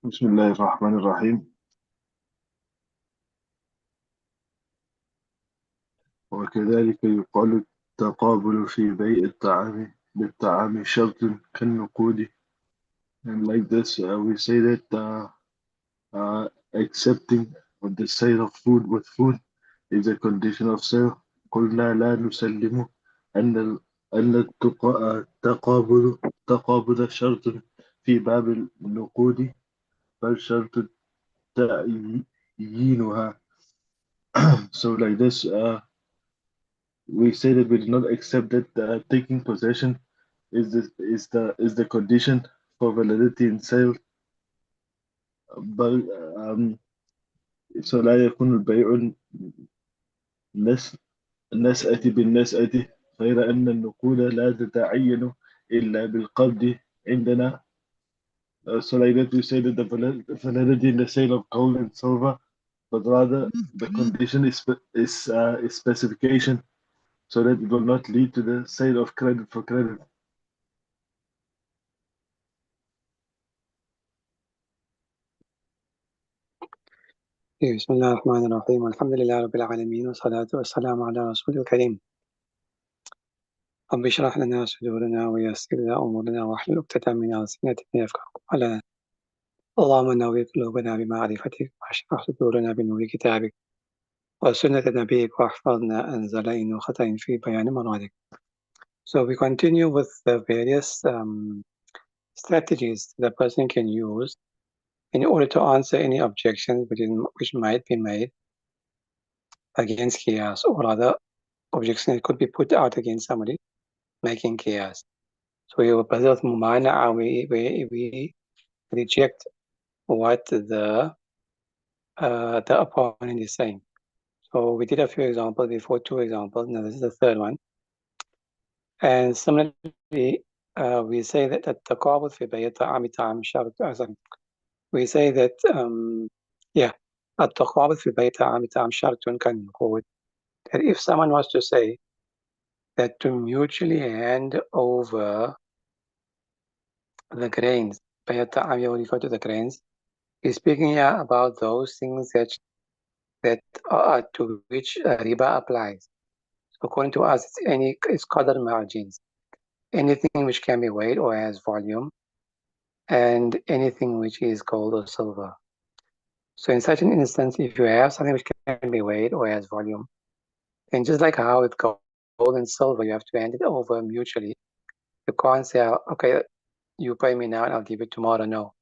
بسم الله الرحمن الرحيم. وكذلك يقال التقابل في بيع الطعام بالطعام شرط كالنقود. And like this, we say that accepting of the sale of food with food is a condition of sale. قلنا لا نسلم أن التقابل شرط في باب النقود، بل شرط تعيينها. So like this, we say that we do not accept that taking possession is the condition for validity in sale. بل so لا يكون البيع الناس النسأة بالنسأة، غير أن النقود لا تتعين إلا بالقبض عندنا. So like that we say that the validity in the sale of gold and silver, but rather the condition is specification, so that it will not lead to the sale of credit for credit. بسم الله الرحمن الرحيم والحمد لله رب العالمين والصلاة والسلام على رسول الكريم. رب اشرح لنا صدورنا ويسر لنا أمورنا واحلل عقدة من ألسنتنا يفقهوا قولنا. اللهم نور قلوبنا بمعرفتك واشرح صدورنا بنور كتابك وسنة نبيك واحفظنا عن زلائن وخطأ في بيان مرادك. So we continue with the various strategies the person can use in order to answer any objections which might be made against chaos, or other objections that could be put out against somebody making chaos. So we will present Moulana, we reject what the opponent is saying. So we did a few examples before, 2 examples. Now this is the third one. And similarly, we say that the taqabud fi bay' ta'am ta'am shart. We say that التقابض في بيع طعام طعام شرط كالنقود. That if someone was to say that to mutually hand over the grains, bayat ta'am will refer to the grains, he's speaking here about those things that are to which riba applies. So according to us, it's qadar margins, anything which can be weighed or has volume, and anything which is gold or silver. So in such an instance, if you have something which can be weighed or has volume, then just like how with gold and silver, you have to hand it over mutually. You can't say, okay, you pay me now and I'll give it tomorrow. No,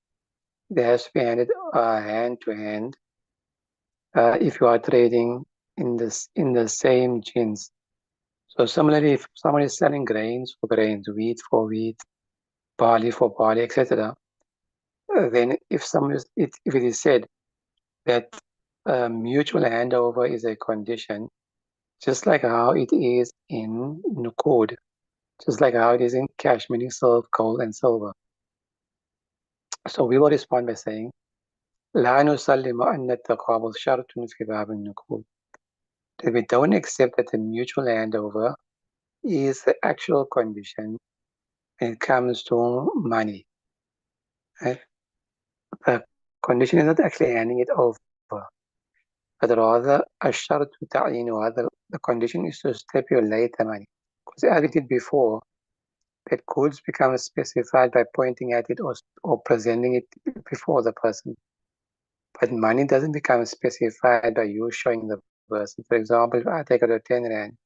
there has to be handed hand to hand. If you are trading in the same jeans. So similarly, if someone is selling grains for grains, wheat for wheat, barley for barley, etc., then if it is said that mutual handover is a condition, just like how it is in nuqud, just like how it is in cash, meaning silver, gold, and silver. So we will respond by saying, لا نسلم أن التقابض شرط في باب النقود. That we don't accept that the mutual handover is the actual condition when it comes to money. Right? The condition is not actually handing it over, but rather الشرط تعيينها. The condition is to stipulate the money. Because as we did before, that goods become specified by pointing at it or presenting it before the person. But money doesn't become specified by you showing the person. For example, if I take out a 10 rand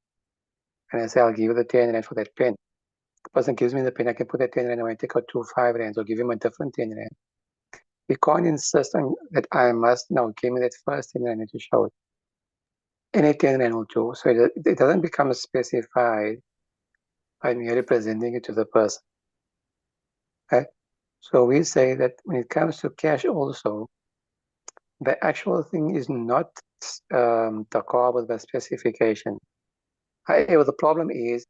and I say, I'll give you the 10 rand for that pen. The person gives me the pen, I can put that 10 rand and I take out 2 5 rands or give him a different 10 rand. We can't insist on that I must now give me that first 10 rand to show it. Any 10 rand will do. So it doesn't become specified by merely presenting it to the person. Right? So we say that when it comes to cash also, the actual thing is not taqabud by specification. However, the problem is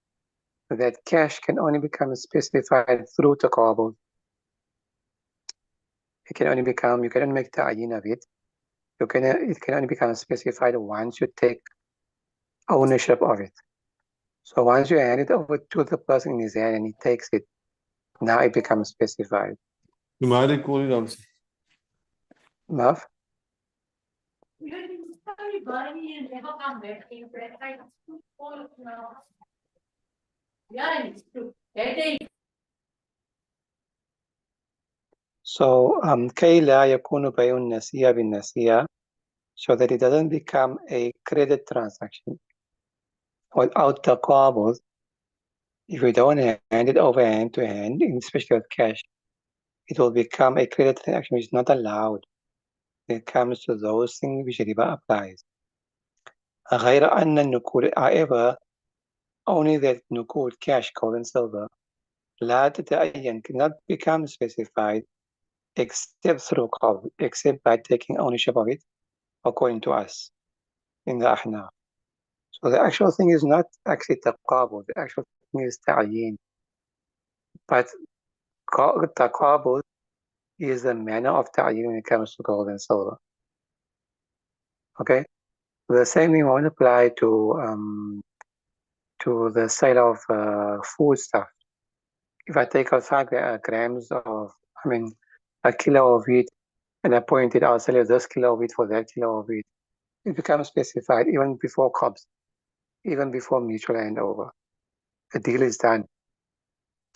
that cash can only become specified through taqabud. It can only become, you cannot make ta'yin of it. It can only become specified once you take ownership of it. So once you hand it over to the person in his hand and he takes it, now it becomes specified. Maaf? So, كي لا يكون بيع النسيئة بالنسيئة, so that it doesn't become a credit transaction without taqabud. If we don't hand it over hand to hand, especially with cash, it will become a credit transaction which is not allowed when it comes to those things which riba applies. غير أن النقود, however, only that نقود cash, gold and silver, لا تتعين, cannot become specified except through qabd, except by taking ownership of it, according to us in the Ahnaf. So the actual thing is not actually taqabud, the actual thing is ta'yin. But taqabud is the manner of ta'yin when it comes to gold and silver. Okay? The same thing won't apply to the sale of food stuff. If I take out 5 grams of, a kilo of wheat, and I point it, I'll sell you this kilo of wheat for that kilo of wheat. It becomes specified even before COBS, even before mutual handover. The deal is done.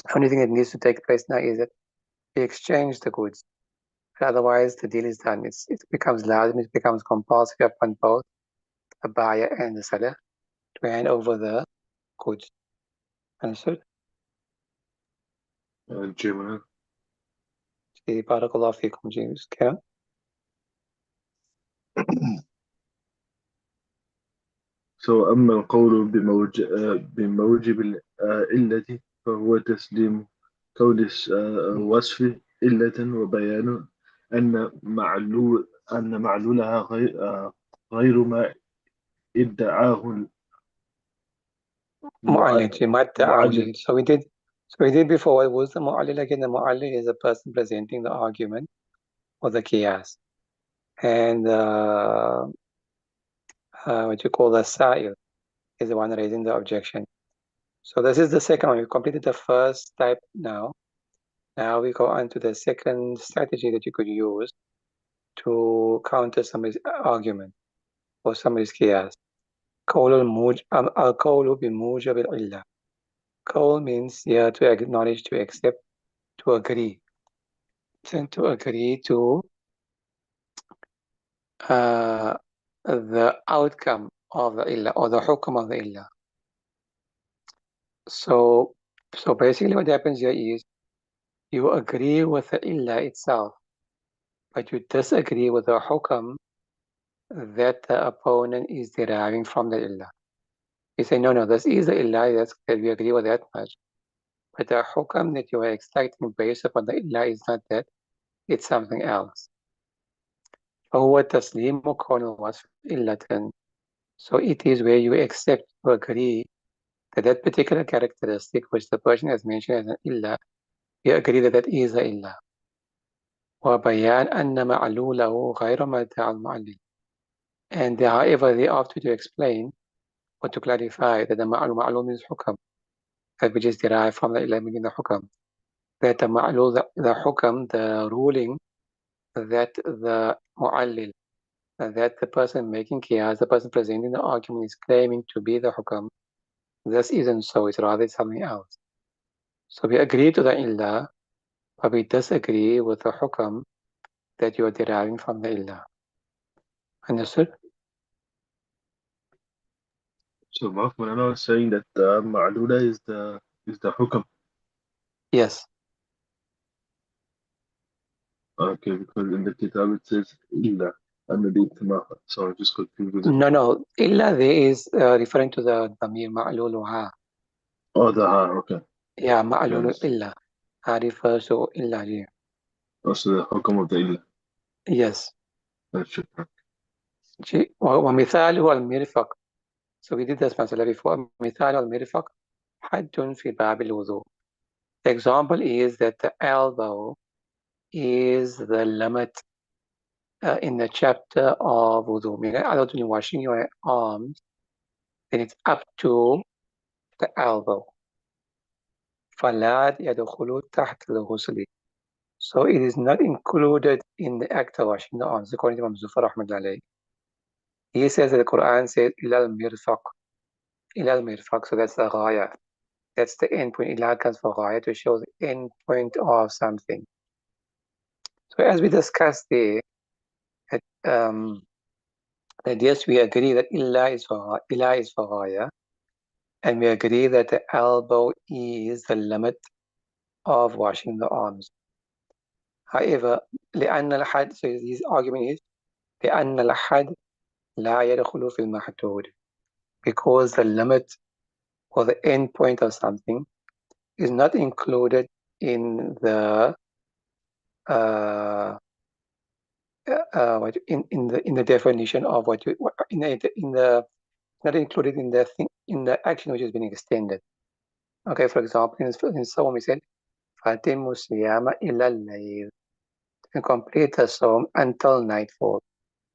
The only thing that needs to take place now is that we exchange the goods. Otherwise, the deal is done. It becomes lazim, it becomes compulsory upon both the buyer and the seller to hand over the goods. Understood? جميل. Barakallahu feekum, James. Okay. أما القول بموجب العلة فهو تسليم كون الوصف علة وبيان أن معلولها غير ما ادعاه المعلل. So we did before, it was the mu'allil. Again, the mu'allil is a person presenting the argument or the qiyas. And what you call the sa'il is the one raising the objection. So this is the second one. We've completed the first type now. Now we go on to the second strategy that you could use to counter somebody's argument or somebody's qiyas. Al-qawlu bi-mujab al-illa. Qawl means here to acknowledge, to accept, to agree. And to agree to the outcome of the illa or the hukm of the illa. So basically what happens here is you agree with the illa itself, but you disagree with the hukm that the opponent is deriving from the illa. You say, no, this is the illa, that we agree with that much. But the hukam that you are extracting based upon the illa is not that, it's something else. فهو تسليم كون الوصف إلة. So it is where you accept or agree that that particular characteristic which the person has mentioned as an illa, you agree that that is a illa. وبيان أن معلوله غير ما ادعى المعلل. And however, thereafter to explain or to clarify that the ma'lul means hukam, that which is derived from the illa meaning the hukam. That the ma'lul, the hukam, the ruling that the mu'allil, that the person making qiyas, the person presenting the argument is claiming to be the hukam, this isn't so, it's rather something else. So we agree to the illa, but we disagree with the hukam that you are deriving from the illa. Understood? So Moulana was saying that Ma'lula is the hukam. Yes. Okay, because in the kitab it says illa and the itmaha. So I'm just confused with it. No. Illa there is referring to the damir ma'luluha. Oh, the ha, okay. Yeah, ma'lulu Yes. illa. Refers to illa here. Oh, so the hukam of the illa. Yes. That's it. ومثاله المرفق. So we did this masala before. مثال المرفق حد في باب الوضوء. The example is that the elbow is the limit in the chapter of wudu. Meaning, other than washing your arms, then it's up to the elbow. فَلَا يَدْخُلُ تَحْتَ الْغُسْلِ. So it is not included in the act of washing the arms, according to Imam Zufar Rahmatullah. He says that the Quran says ilal mirfaq, so that's the ghaya. That's the end point. Ila comes for ghaya to show the end point of something. So as we discussed there, that yes, we agree that illa is for ghaya, and we agree that the elbow is the limit of washing the arms. However, لأن الحد, so his argument is لأن الحد لا يدخل في المحدود, because the limit or the end point of something is not included in the in the definition of what you in the not included in the thing, in the action which has been extended. Okay, for example, in Psalm we said فَأَتِمُّوا الصِّيَامَ إِلَى اللَّيْلِ, and complete the Psalm until nightfall.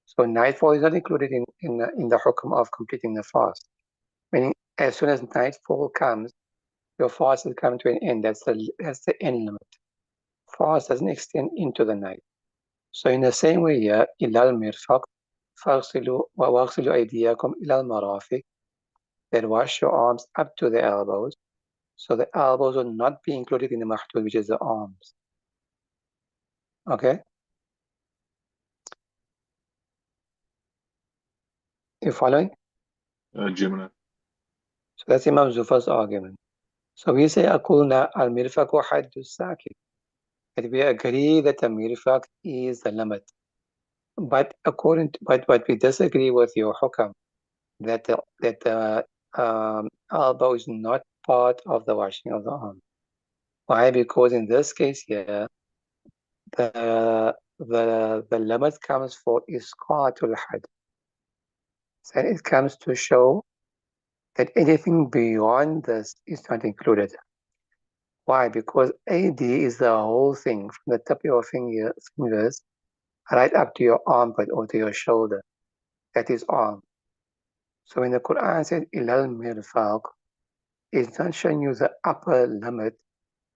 So nightfall is not included in the hukm of completing the fast. Meaning, as soon as nightfall comes, your fast has come to an end. That's the end limit. Fast doesn't extend into the night. So in the same way here, إِلَى الْمِرْفَقِ فَاغْسِلُوا وَاغْسِلُوا أَيْدِيَكُمْ إِلَى الْمَرَافِقِ, that wash your arms up to the elbows. So the elbows will not be included in the mahdud, which is the arms. Okay? You following? جملة. So that's Imam Zufar's argument. So we say أقولنا المرفق حد الساكن, that we agree that the mirfaq is the limit. But but we disagree with your hukam that the elbow is not part of the washing of the arm. Why? Because in this case here, the limit comes for isqatul had. So it comes to show that anything beyond this is not included. Why? Because AD is the whole thing, from the tip of your fingers right up to your armpit or to your shoulder. That is arm. So when the Quran says ilal mirfaq, it's not showing you the upper limit,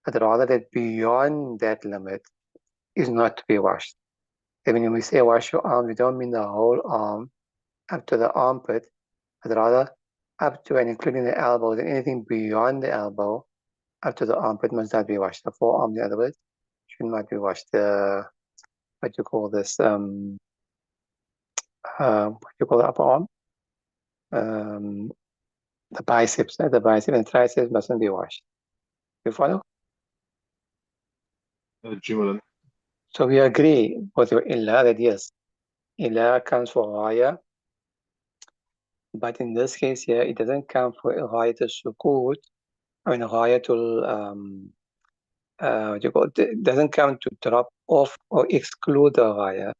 but rather that beyond that limit is not to be washed. And when we say wash your arm, we don't mean the whole arm up to the armpit, but rather up to and including the elbows, and anything beyond the elbow up to the armpit must not be washed. The forearm, in other words, should not be washed. What you call this? What you call the upper arm? The biceps, the bicep and triceps mustn't be washed. You follow? جملة. So we agree with your illa that yes, illa comes for ghaya, but in this case here, it doesn't come for ghayat al-sukut, I mean ghayatul, what you call it doesn't come to drop off or exclude the ghaya,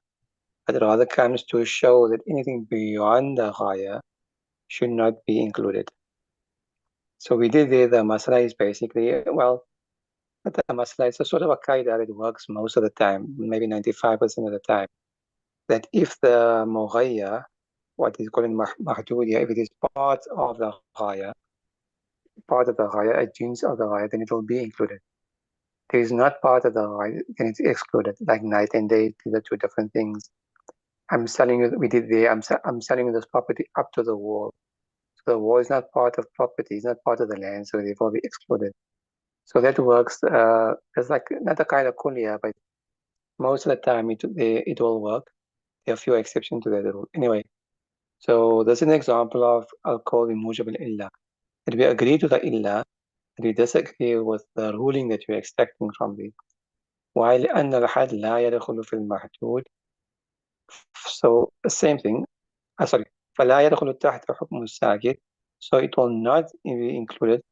but rather comes to show that anything beyond the ghaya should not be included. So we did there, the masala is basically, well, not the masala, it's a sort of a qaida that works most of the time, maybe 95% of the time, that if the mughayya, what is called mahdudiya, if it is part of the ghaya, a jinns of the ghaya, then it will be included. If it is not part of the ghaya, then it's excluded, like night and day, these are two different things. I'm selling you, we did there, I'm selling you this property up to the wall. So the wall is not part of property, it's not part of the land, so it will be excluded. So that works, it's like not a kind of kunya, but most of the time it will work. There are a few exceptions to that rule. Anyway, so that's an example of al-qawl mujab al-illa. That we agree to the illa, and we disagree with the ruling that we're expecting from it. While أن الحد لا يدخل في المحدود, so the same thing, sorry, فلا يدخل تحت حكم الساكت, so it will not be included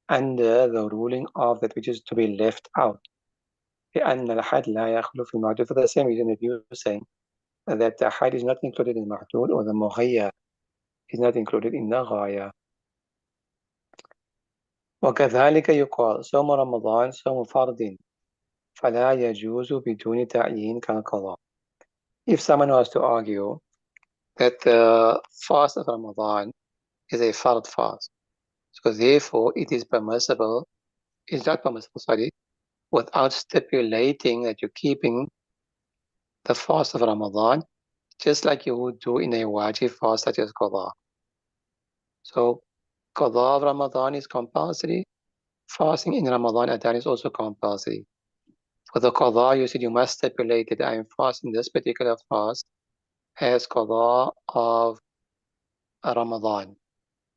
under the ruling of that which is to be left out. لأن الحد لا يدخل في المحدود, for the same reason that you're saying that the had is not included in mahdud, or the mughayya is not included in the ghaya. وكذلك يقال صوم رمضان صوم فرض فلا يجوز بدون تعيين كالقضاء. If someone was to argue that the fast of Ramadan is a fard fast, so therefore it is permissible, it's not permissible, sorry, without stipulating that you're keeping the fast of Ramadan, just like you would do in a wajib fast such as qada. So qada of Ramadan is compulsory. Fasting in Ramadan Adan is also compulsory. For the qada, you said you must stipulate that I am fasting this particular fast as qada of Ramadan.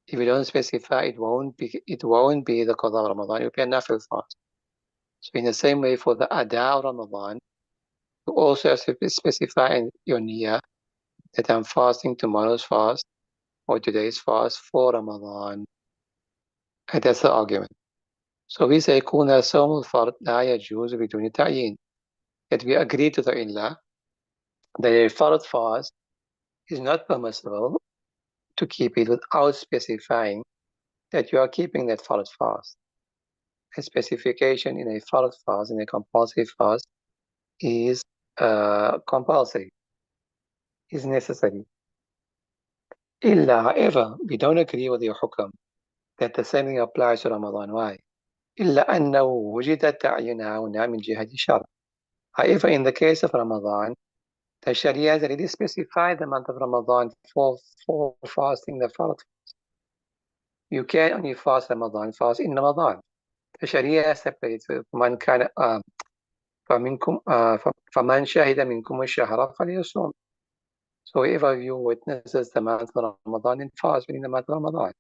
If you don't specify, it won't be the qada of Ramadan. It will be a nafil fast. So in the same way, for the ada of Ramadan, you also have to specify in your niyyah that I'm fasting tomorrow's fast or today's fast for Ramadan. And that's the argument. So we say كون صوم الفرض لا يجوز بدون تعيين. That we agree to the illah that a fard fast is not permissible to keep it without specifying that you are keeping that fard fast. A specification in a fard fast, in a compulsory fast, is compulsory, is necessary. Illa, however, we don't agree with your hukam that the same thing applies to Ramadan. Why? إلا أنه وجد تعيينها هنا من جهة الشرع. However, in the case of Ramadan, the Sharia has already specified the month of Ramadan for fasting the fard. You can only fast Ramadan, fast in Ramadan. The Sharia separates من كان فمنكم فمن شهد منكم الشهر فليصوم. So whoever of you witnesses the month of Ramadan, then fast within the month of Ramadan.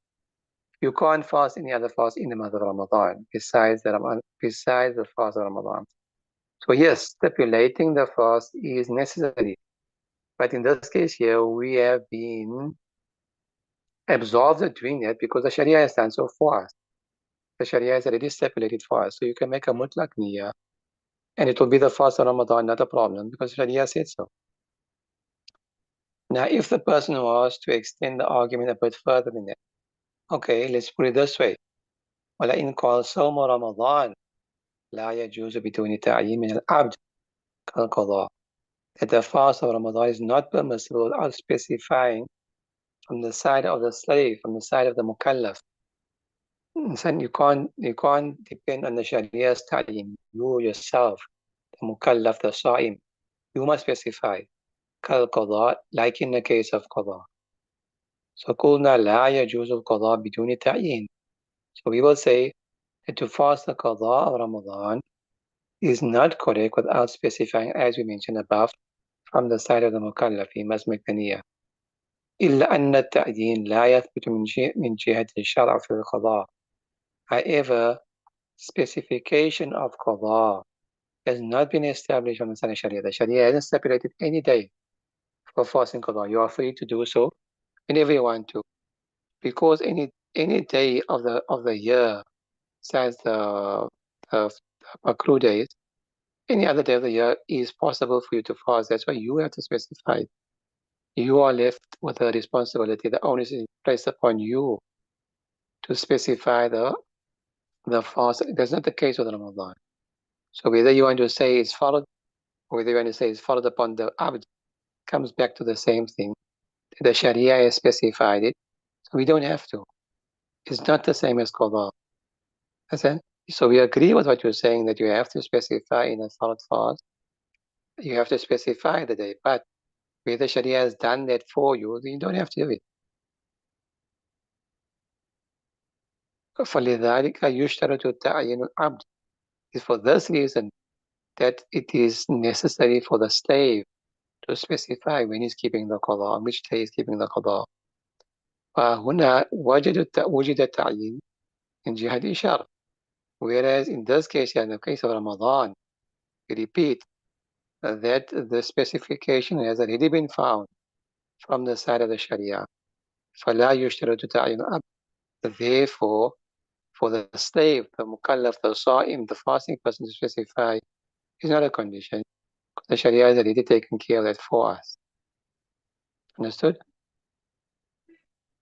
You can't fast any other fast in the month of Ramadan besides the fast of Ramadan. So yes, stipulating the fast is necessary. But in this case here, we have been absolved of doing it because the Sharia has done so for us. The Sharia has already stipulated for us. So you can make a mutlaq niyyah and it will be the fast of Ramadan, not a problem because Sharia said so. Now, if the person was to extend the argument a bit further than that, okay, let's put it this way. وَلَئِنْ قَالَ صَوْمُ رَمَضَانَ لَا يَجُوزُ بِدُونِ تَعْيِينٍ مِنَ الْعَبْدِ كَالْقَضَاءِ. That the fast of Ramadan is not permissible without specifying from the side of the slave, from the side of the mukallaf. And you can't depend on the Sharia's ta'lim. You yourself, the mukallaf, the sa'im, you must specify. كالقضاء, like in the case of qada. So قلنا لا يجوز القضاء بدون تعيين. So we will say that to fast the qada of Ramadan is not correct without specifying, as we mentioned above, from the side of the mukallaf. He must make the niyyah. إلا أن التعيين لا يثبت من جهة الشرع في القضاء. However, specification of qada has not been established on the side of Sharia. The Sharia hasn't stipulated any day for fasting qada. You are free to do so whenever you want to, because any day of the year, besides the accrued days, any other day of the year is possible for you to fast. That's why you have to specify. You are left with the responsibility. The onus is placed upon you to specify the fast. That's not the case with Ramadan. So whether you want to say it's followed, or whether you want to say it's followed upon the abd, comes back to the same thing. The Sharia has specified it, so we don't have to. It's not the same as qada. So we agree with what you're saying, that you have to specify in a followed fast. You have to specify the day, but whether Sharia has done that for you, then you don't have to do it. فَلِذَلِكَ يُشْتَرَطُ تَعْيِينُ الْعَبْدِ. It's for this reason that it is necessary for the slave to specify when he's keeping the qada, on which day he's keeping the qada. وَهُنَا وُجِدَ التَّعْيِينُ in جهة الشرع. Whereas in this case, in the case of Ramadan, we repeat that the specification has already been found from the side of the Sharia. فَلَا يُشْتَرَطُ تَعْيِينُ الْعَبْدِ. Therefore, for the slave, the mukallaf, the sa'im, the fasting person to specify is not a condition. The Sharia has already taken care of that for us. Understood?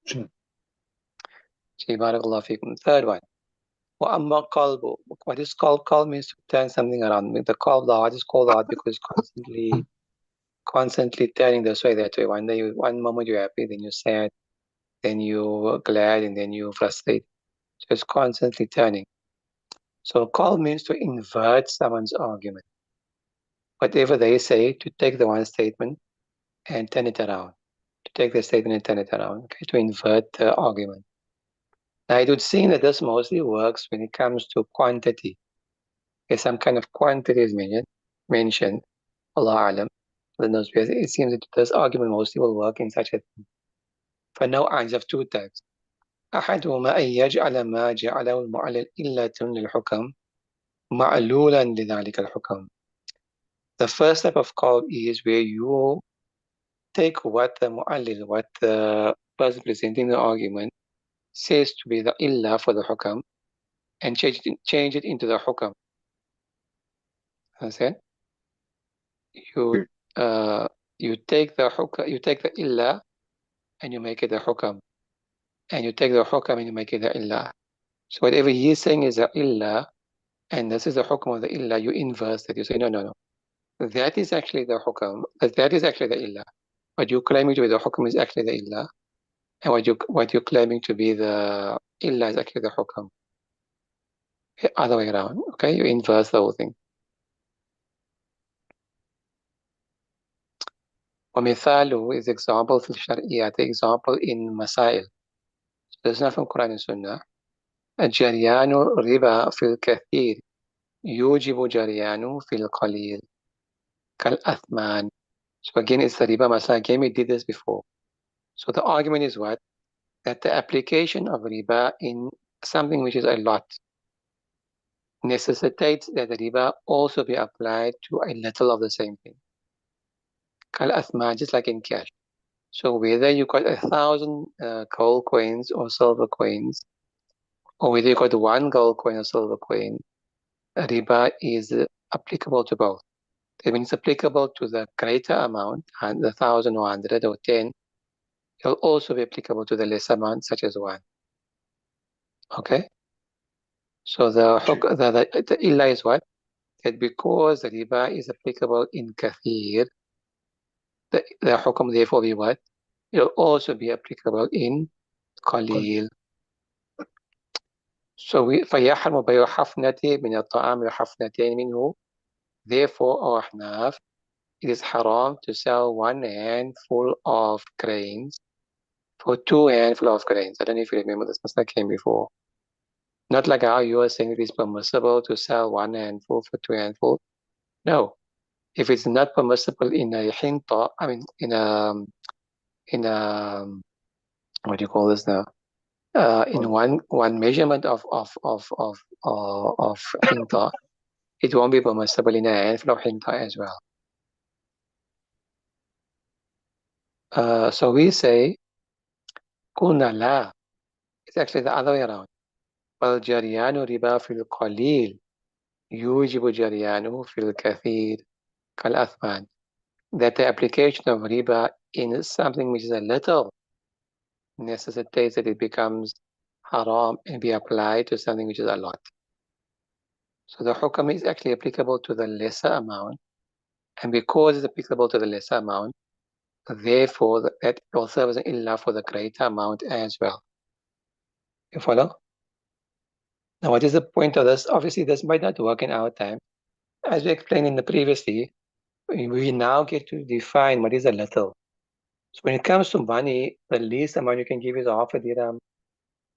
Sure. Barakallahu feekum. Third one. وَأَمَّا قَلْبُ. What is qalb? Qalb means to turn something around. The qalb, the heart is called heart because it's constantly turning this way, that way. One moment you're happy, then you're sad, then you're glad, and then you're frustrated. So it's constantly turning. So call means to invert someone's argument. Whatever they say, to take the one statement and turn it around. To take the statement and turn it around, okay, to invert the argument. Now, it would seem that this mostly works when it comes to quantity. If some kind of quantity is mentioned, Allah Alam, it seems that this argument mostly will work in such a thing. فالنوعان of two types. أحدهما أن يجعل ما جعله المعلل إلة للحكم معلولا لذلك الحكم. The first type of call is where you take what the mu'allil, what the person presenting the argument says to be the illa for the hukam and change it into the hukam. Understand? You you take the hukam, you take the illa and you make it the hukam, and you take the hukam and you make it the illa. So whatever he is saying is the illa, and this is the hukam of the illa, you inverse that. You say no. That is actually the hukam. That is actually the illa. What you're claiming to be the hukam is actually the illa, and what you're claiming to be the illa is actually the hukam. Other way around. Okay, you inverse the whole thing. ومثاله is example في الشرعيات, example in مسائل. So this is not from Quran and Sunnah. الجريان ربا في الكثير يوجب جريان في القليل كالأثمان. So again, it's the riba masala. Again, we did this before. So the argument is what? That the application of riba in something which is a lot necessitates that the riba also be applied to a little of the same thing. Kal-athman, just like in cash. So whether you got 1,000 gold coins or silver coins, or whether you got one gold coin or silver coin, riba is applicable to both. That means it's applicable to the greater amount, and the 1,000 or 100 or 10. It'll also be applicable to the less amount, such as 1. Okay? So the illa is what? That because the riba is applicable in kathir, the hukum therefore be what? It'll also be applicable in qalil. So فيحرم بيع حفنة من الطعام وحفنتين منه. Therefore, our Ahnaf, it is haram to sell one handful of grains for two handful of grains. I don't know if you remember this masala came before. Not like how you are saying it is permissible to sell one handful for two handfuls. No. If it's not permissible in a hinta, I mean in a what do you call this now? In one measurement of hinta, it won't be permissible in a handful of hinta as well. So we say قلنا لا. It's actually the other way around. والجريان ربا في القليل يوجب جريانه في الكثير كالأثمان. That the application of riba in something which is a little necessitates that it becomes haram and be applied to something which is a lot. So the hukam is actually applicable to the lesser amount, and because it's applicable to the lesser amount, therefore that will serve as an illah for the greater amount as well. You follow? Now, what is the point of this? Obviously, this might not work in our time. As we explained in the previously, we now get to define what is a little. So when it comes to money, the least amount you can give is half a dirham,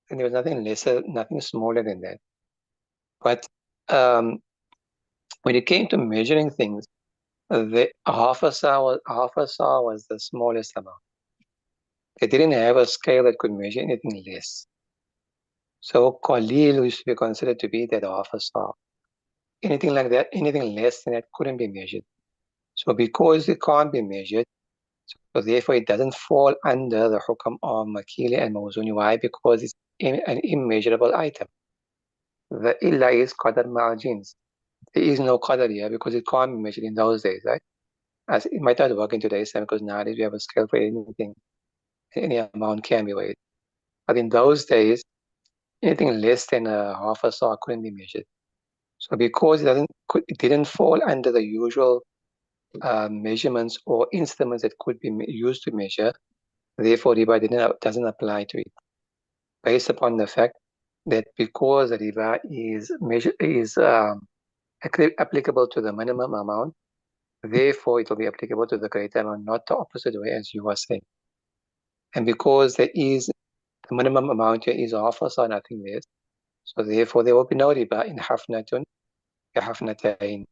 and there was nothing lesser, nothing smaller than that. But when it came to measuring things, the half a sa was the smallest amount. They didn't have a scale that could measure anything less. So qalil used to be considered to be that half a sa. Anything like that, anything less than that couldn't be measured. So because it can't be measured, so therefore it doesn't fall under the hukam of makili and mawzuni. Why? Because it's an immeasurable item. The illa is qadar ma'ajins. There is no qadar here because it can't be measured in those days, right? As it might not work in today's time because nowadays we have a scale for anything. Any amount can be weighed. But in those days, anything less than a half a saw couldn't be measured. So because it didn't fall under the usual measurements or instruments that could be used to measure, therefore riba doesn't apply to it. Based upon the fact that because the riba is applicable to the minimum amount, therefore it will be applicable to the greater amount, not the opposite way as you were saying. And because there is the minimum amount here is half or nothing less, so therefore there will be no riba in hafnatun ya hafnatain.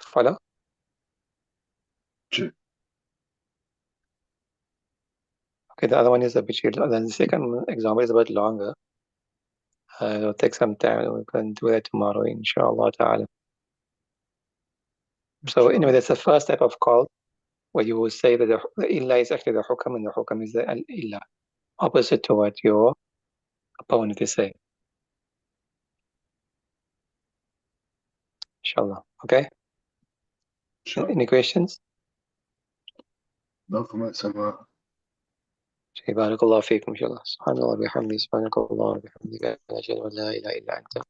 Follow? Check. Okay, the other one is a bit shorter. Then the second example is a bit longer. It'll take some time. We can do that tomorrow, inshallah ta'ala. So anyway, that's the first type of call where you will say that the illa is actually the hukam and the hukam is the al-illa, opposite to what your opponent is saying. Inshallah. Okay? Inshallah. Any questions? لكم السماء. بارك الله فيكم إن شاء الله. سبحان الله وبحمده سبحانك الله وبحمدك أشهد أن لا إله إلا أنت